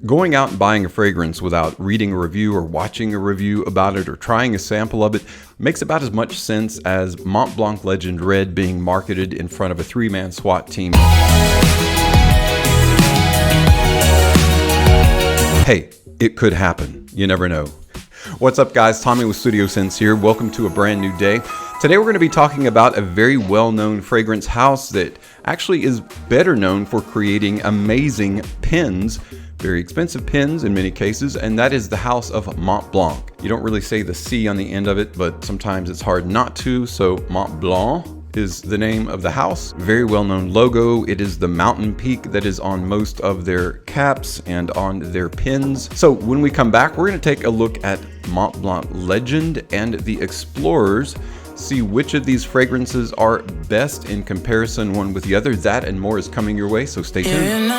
Going out and buying a fragrance without reading a review or watching a review about it or trying a sample of it makes about as much sense as Montblanc Legend Red being marketed in front of a three-man SWAT team. Hey, it could happen. You never know. What's up, guys? Tommy with Studio Sense here. Welcome to a brand new day. Today we're going to be talking about a very well-known fragrance house that actually is better known for creating amazing pens, very expensive pens in many cases, and that is the house of Montblanc. You don't really say the C on the end of it, but sometimes it's hard not to, so Montblanc is the name of the house. Very well-known logo. It is the mountain peak that is on most of their caps and on their pins. So when we come back, we're going to take a look at Montblanc Legend and the Explorers, see which of these fragrances are best in comparison one with the other. That and more is coming your way, so stay tuned.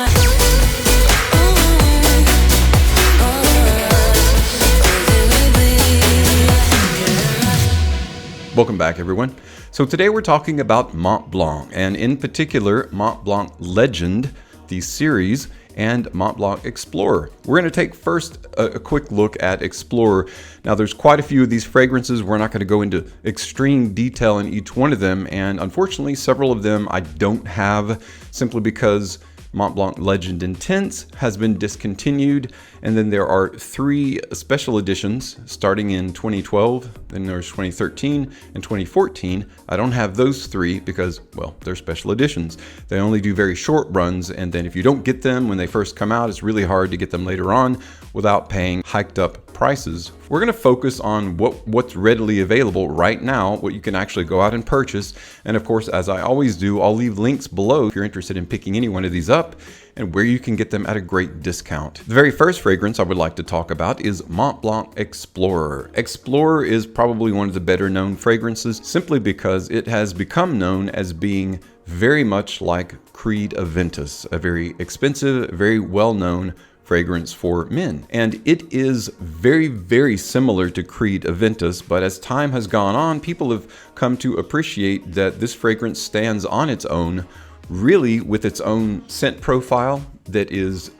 Welcome back, everyone. So today we're talking about Montblanc, and in particular Montblanc Legend, the series, and Montblanc Explorer. We're going to take first a quick look at Explorer. Now there's quite a few of these fragrances. We're not going to go into extreme detail in each one of them, and unfortunately several of them I don't have simply because Montblanc Legend Intense has been discontinued, and then there are 3 special editions starting in 2012, then there's 2013 and 2014. I don't have those 3 because, well, they're special editions. They only do very short runs, and then if you don't get them when they first come out, it's really hard to get them later on without paying hiked up prices. We're going to focus on what's readily available right now, what you can actually go out and purchase. And of course, as I always do, I'll leave links below if you're interested in picking any one of these up and where you can get them at a great discount. The very first fragrance I would like to talk about is Montblanc Explorer. Explorer is probably one of the better known fragrances simply because it has become known as being very much like Creed Aventus, a very expensive, very well-known fragrance for men. And it is very, very similar to Creed Aventus, but as time has gone on, people have come to appreciate that this fragrance stands on its own, really with its own scent profile that is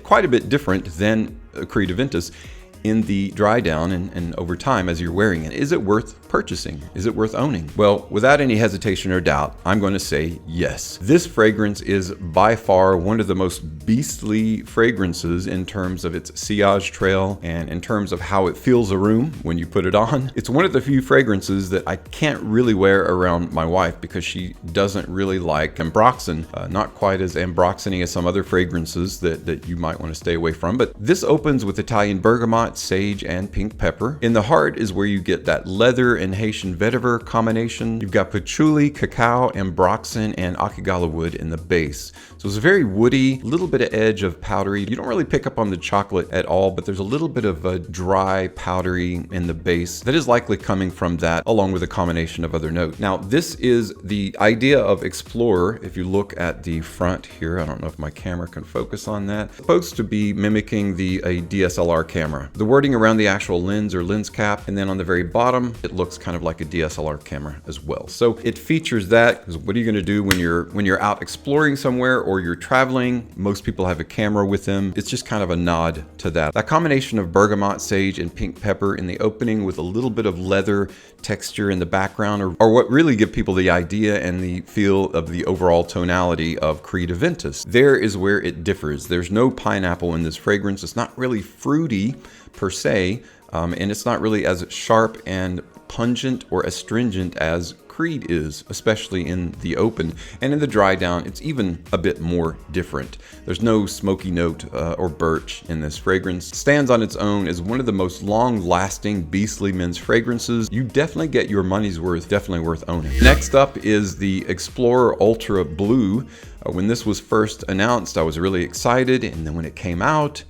quite a bit different than Creed Aventus in the dry down and over time as you're wearing it. Is it worth purchasing? Is it worth owning? Well, without any hesitation or doubt, I'm going to say yes. This fragrance is by far one of the most beastly fragrances in terms of its sillage trail and in terms of how it fills a room when you put it on. It's one of the few fragrances that I can't really wear around my wife because she doesn't really like ambroxan, not quite as ambroxany as some other fragrances that you might want to stay away from. But this opens with Italian bergamot, sage, and pink pepper. In the heart is where you get that leather and Haitian vetiver combination. You've got patchouli, cacao, ambroxan, and akigala wood in the base. So it's a very woody, little bit of edge of powdery. You don't really pick up on the chocolate at all, but there's a little bit of a dry, powdery in the base that is likely coming from that, along with a combination of other notes. Now, this is the idea of Explorer. If you look at the front here, I don't know if my camera can focus on that. It's supposed to be mimicking a DSLR camera. The wording around the actual lens or lens cap, and then on the very bottom, it looks kind of like a DSLR camera as well. So it features that, because what are you going to do when you're out exploring somewhere or you're traveling? Most people have a camera with them. It's just kind of a nod to that. That combination of bergamot, sage, and pink pepper in the opening with a little bit of leather texture in the background are what really give people the idea and the feel of the overall tonality of Creed Aventus. There is where it differs. There's no pineapple in this fragrance. It's not really fruity per se, and it's not really as sharp and pungent or astringent as Creed is, especially in the open. And in the dry down, it's even a bit more different. There's no smoky note or birch in this fragrance. It stands on its own as one of the most long-lasting beastly men's fragrances. You definitely get your money's worth, definitely worth owning. Next up is the Explorer Ultra Blue. When this was first announced, I was really excited, and then when it came out,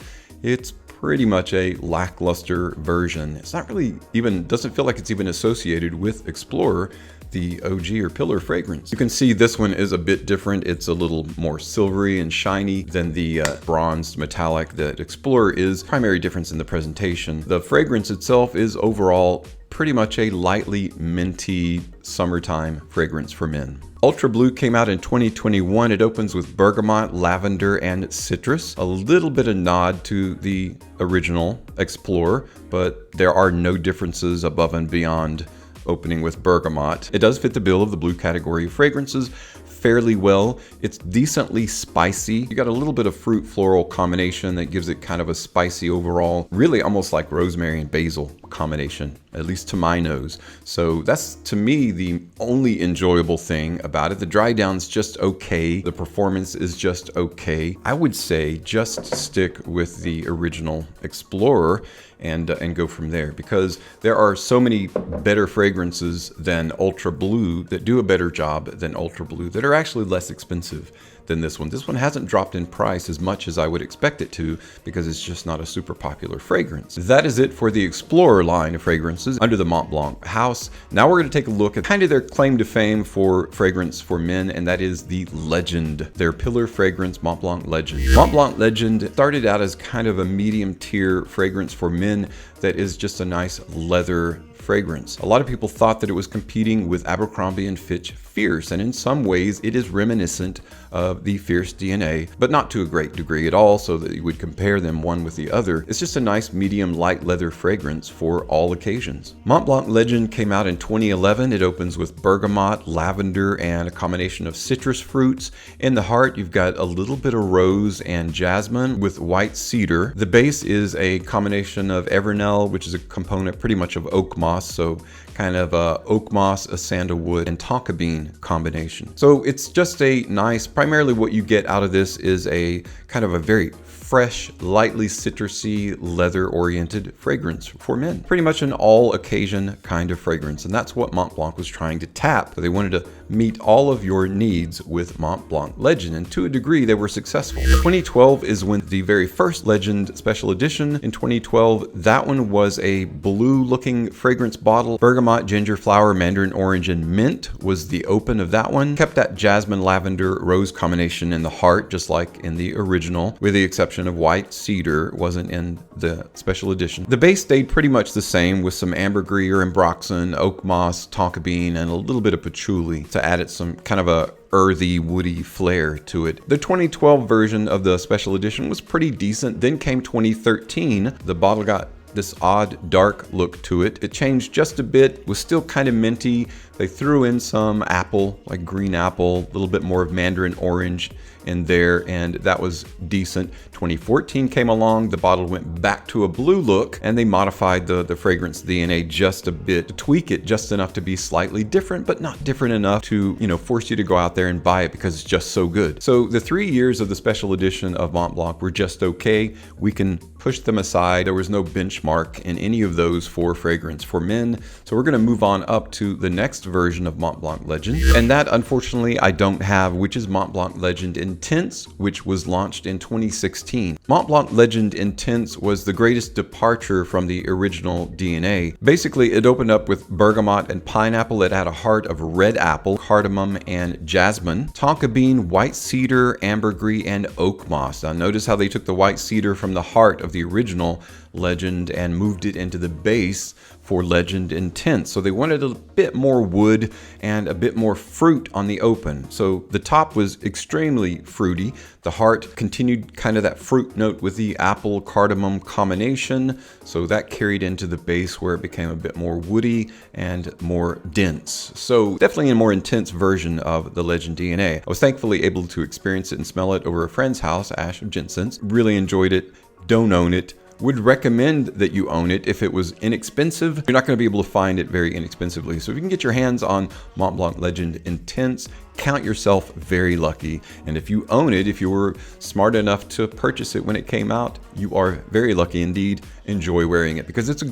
it's pretty much a lackluster version. It's not really even, doesn't feel like it's even associated with Explorer. the OG or pillar fragrance. You can see this one is a bit different. It's a little more silvery and shiny than the bronzed metallic that Explorer is. Primary difference in the presentation. The fragrance itself is overall pretty much a lightly minty summertime fragrance for men. Ultra Blue came out in 2021. It opens with bergamot, lavender, and citrus. A little bit of nod to the original Explorer, but there are no differences above and beyond opening with bergamot. It does fit the bill of the blue category of fragrances fairly well. It's decently spicy. You got a little bit of fruit floral combination that gives it kind of a spicy overall, really almost like rosemary and basil combination, at least to my nose. So that's, to me, the only enjoyable thing about it. The dry down's just okay. The performance is just okay. I would say just stick with the original Explorer and go from there, because there are so many better fragrances than Ultra Blue that do a better job than Ultra Blue that are actually less expensive than this one. This one hasn't dropped in price as much as I would expect it to, because it's just not a super popular fragrance. That is it for the Explorer line of fragrances under the Montblanc house. Now we're going to take a look at kind of their claim to fame for fragrance for men, and that is the Legend, their pillar fragrance, Montblanc Legend. Montblanc Legend started out as kind of a medium tier fragrance for men that is just a nice leather fragrance. A lot of people thought that it was competing with Abercrombie & Fitch Fierce, and in some ways it is reminiscent of the Fierce DNA, but not to a great degree at all, so that you would compare them one with the other. It's just a nice medium light leather fragrance for all occasions. Montblanc Legend came out in 2011. It opens with bergamot, lavender, and a combination of citrus fruits. In the heart, you've got a little bit of rose and jasmine with white cedar. The base is a combination of Evernell, which is a component pretty much of oak moss, so kind of a oak moss, a sandalwood, and tonka bean combination. So it's just a nice, primarily what you get out of this is a kind of a very fresh, lightly citrusy, leather-oriented fragrance for men. Pretty much an all-occasion kind of fragrance, and that's what Montblanc was trying to tap. They wanted to meet all of your needs with Montblanc Legend, and to a degree, they were successful. 2012 is when the very first Legend Special Edition. In 2012, that one was a blue-looking fragrance bottle. Bergamot, ginger flower, mandarin orange, and mint was the open of that one. Kept that jasmine, lavender, rose combination in the heart, just like in the original, with the exception of white cedar. Wasn't in the special edition. The base stayed pretty much the same, with some ambergris or ambroxan, oak moss, tonka bean, and a little bit of patchouli to add it some kind of a earthy, woody flair to it. The 2012 version of the special edition was pretty decent. Then came 2013. The bottle got this odd dark look to it. It changed just a bit, was still kind of minty. They threw in some apple, like green apple, a little bit more of mandarin orange in there, and that was decent. 2014 came along, the bottle went back to a blue look, and they modified the fragrance DNA just a bit to tweak it just enough to be slightly different, but not different enough to, force you to go out there and buy it because it's just so good. So the 3 years of the special edition of Montblanc were just okay. We can push them aside. There was no benchmark in any of those for fragrance for men. So we're going to move on up to the next version of Montblanc Legend, and that unfortunately I don't have, which is Montblanc Legend Intense, which was launched in 2016. Montblanc Legend Intense was the greatest departure from the original DNA. Basically, it opened up with bergamot and pineapple. It had a heart of red apple, cardamom, and jasmine, tonka bean, white cedar, ambergris, and oak moss. Now notice how they took the white cedar from the heart of the original Legend and moved it into the base for Legend Intense. So they wanted a bit more wood and a bit more fruit on the open. So the top was extremely fruity. The heart continued kind of that fruit note with the apple cardamom combination. So that carried into the base where it became a bit more woody and more dense. So definitely a more intense version of the Legend DNA. I was thankfully able to experience it and smell it over a friend's house, Ash of Jensen's. Really enjoyed it. Don't own it. Would recommend that you own it if it was inexpensive. You're not going to be able to find it very inexpensively. So if you can get your hands on Montblanc Legend Intense, count yourself very lucky. And if you own it, if you were smart enough to purchase it when it came out, you are very lucky indeed. Enjoy wearing it because it's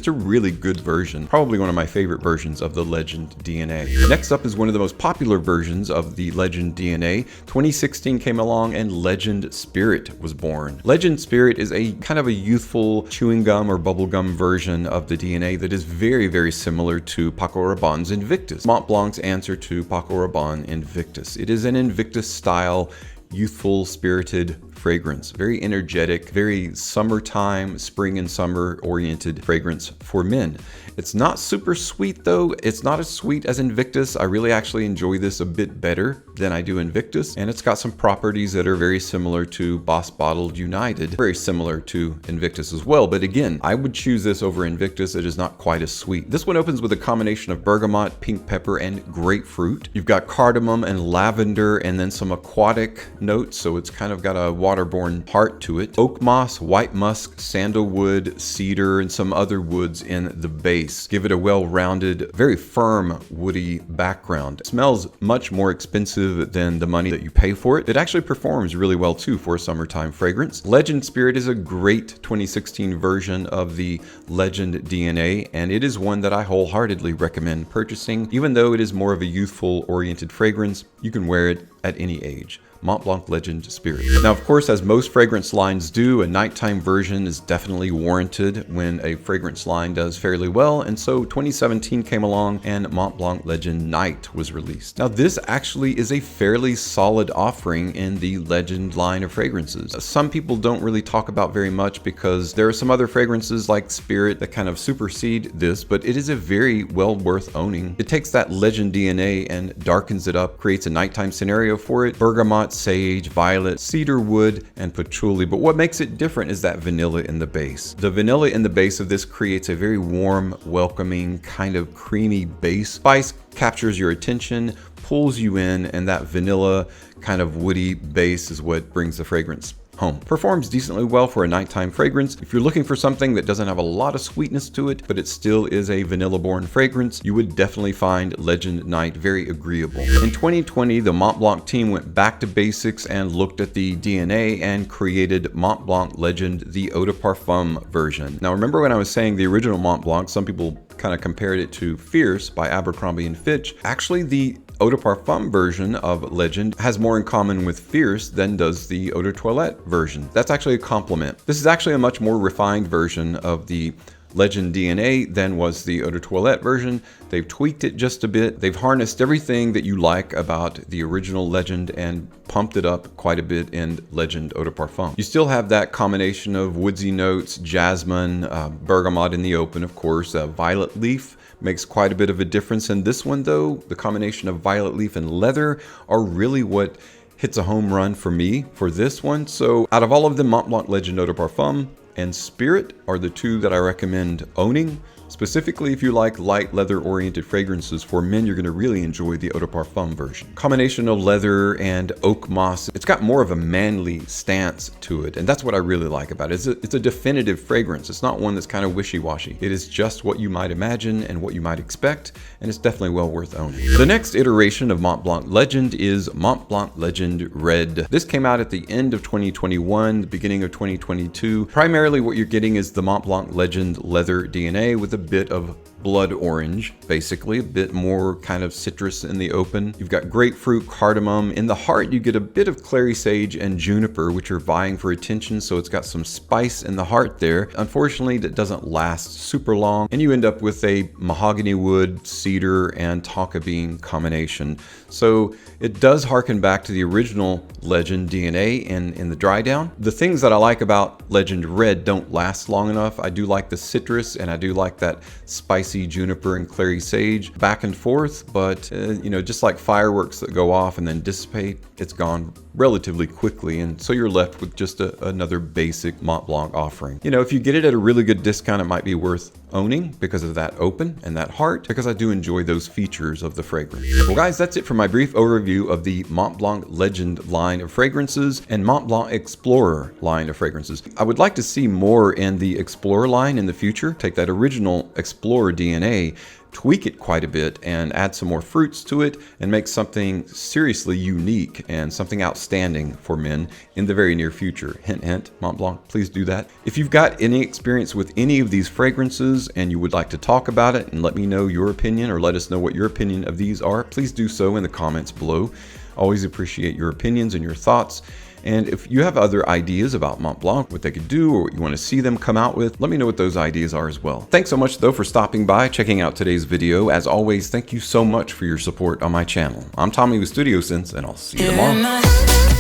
a really good version. Probably one of my favorite versions of the Legend DNA. Next up is one of the most popular versions of the Legend DNA. 2016 came along and Legend Spirit was born. Legend Spirit is a kind of a youthful chewing gum or bubblegum version of the DNA that is very, very similar to Paco Rabanne's Invictus, Montblanc's answer to Paco Rabanne Invictus. It is an Invictus style, youthful, spirited fragrance, very energetic, very summertime, spring and summer oriented fragrance for men. It's not super sweet though. It's not as sweet as Invictus. I really actually enjoy this a bit better than I do Invictus, and it's got some properties that are very similar to Boss Bottled United, very similar to Invictus as well. But again, I would choose this over Invictus. It is not quite as sweet. This one opens with a combination of bergamot, pink pepper, and grapefruit. You've got cardamom and lavender, and then some aquatic notes, so it's kind of got a waterborne heart to it. Oak moss, white musk, sandalwood, cedar, and some other woods in the base. Give it a well-rounded, very firm, woody background. It smells much more expensive than the money that you pay for it. It actually performs really well too for a summertime fragrance. Legend Spirit is a great 2016 version of the Legend DNA, and it is one that I wholeheartedly recommend purchasing. Even though it is more of a youthful oriented fragrance, you can wear it at any age. Montblanc Legend Spirit. Now, of course, as most fragrance lines do, a nighttime version is definitely warranted when a fragrance line does fairly well, and so 2017 came along and Montblanc Legend Night was released. Now, this actually is a fairly solid offering in the Legend line of fragrances. Some people don't really talk about very much because there are some other fragrances like Spirit that kind of supersede this, but it is a very well worth owning. It takes that Legend DNA and darkens it up, creates a nighttime scenario for it. Bergamot, sage, violet, cedar wood, and patchouli. But what makes it different is that vanilla in the base. The vanilla in the base of this creates a very warm, welcoming, kind of creamy base. Spice captures your attention, pulls you in, and that vanilla kind of woody base is what brings the fragrance home. Performs decently well for a nighttime fragrance. If you're looking for something that doesn't have a lot of sweetness to it, but it still is a vanilla-born fragrance, you would definitely find Legend Night very agreeable. In 2020, the Montblanc team went back to basics and looked at the DNA and created Montblanc Legend, the Eau De Parfum version. Now, remember when I was saying the original Montblanc, some people kind of compared it to Fierce by Abercrombie & Fitch. Actually, the Eau De Parfum version of Legend has more in common with Fierce than does the Eau De Toilette version. That's actually a compliment. This is actually a much more refined version of the Legend DNA than was the Eau De Toilette version. They've tweaked it just a bit. They've harnessed everything that you like about the original Legend and pumped it up quite a bit in Legend Eau De Parfum. You still have that combination of woodsy notes, jasmine, bergamot in the open, of course, violet leaf makes quite a bit of a difference. In this one though, the combination of violet leaf and leather are really what hits a home run for me for this one. So out of all of them, Montblanc Legend Eau De Parfum and Spirit are the two that I recommend owning. Specifically, if you like light leather-oriented fragrances for men, you're going to really enjoy the Eau De Parfum version. Combination of leather and oak moss. It's got more of a manly stance to it, and that's what I really like about it. It's a definitive fragrance. It's not one that's kind of wishy-washy. It is just what you might imagine and what you might expect, and it's definitely well worth owning. The next iteration of Montblanc Legend is Montblanc Legend Red. This came out at the end of 2021, the beginning of 2022. Primarily what you're getting is the Montblanc Legend Leather DNA with a bit of blood orange, basically, a bit more kind of citrus in the open. You've got grapefruit, cardamom. In the heart, you get a bit of clary sage and juniper, which are vying for attention, so it's got some spice in the heart there. Unfortunately, that doesn't last super long, and you end up with a mahogany wood, cedar, and tonka bean combination. So it does harken back to the original Legend DNA in the dry down. The things that I like about Legend Red don't last long enough. I do like the citrus, and I do like that spicy juniper and clary sage back and forth, but just like fireworks that go off and then dissipate, it's gone relatively quickly, and so you're left with just another basic Montblanc offering. If you get it at a really good discount, it might be worth owning because of that open and that heart, because I do enjoy those features of the fragrance. Well guys, that's it for my brief overview of the Montblanc Legend line of fragrances and Montblanc Explorer line of fragrances. I would like to see more in the Explorer line in the future. Take that original Explorer DNA, tweak it quite a bit and add some more fruits to it and make something seriously unique and something outstanding for men in the very near future. Hint, hint, Montblanc, please do that. If you've got any experience with any of these fragrances and you would like to talk about it and let me know your opinion, or let us know what your opinion of these are, please do so in the comments below. Always appreciate your opinions and your thoughts. And if you have other ideas about Montblanc, what they could do, or what you want to see them come out with, let me know what those ideas are as well. Thanks so much though for stopping by, checking out today's video. As always, thank you so much for your support on my channel. I'm Tommy with Studio Sense, and I'll see you tomorrow.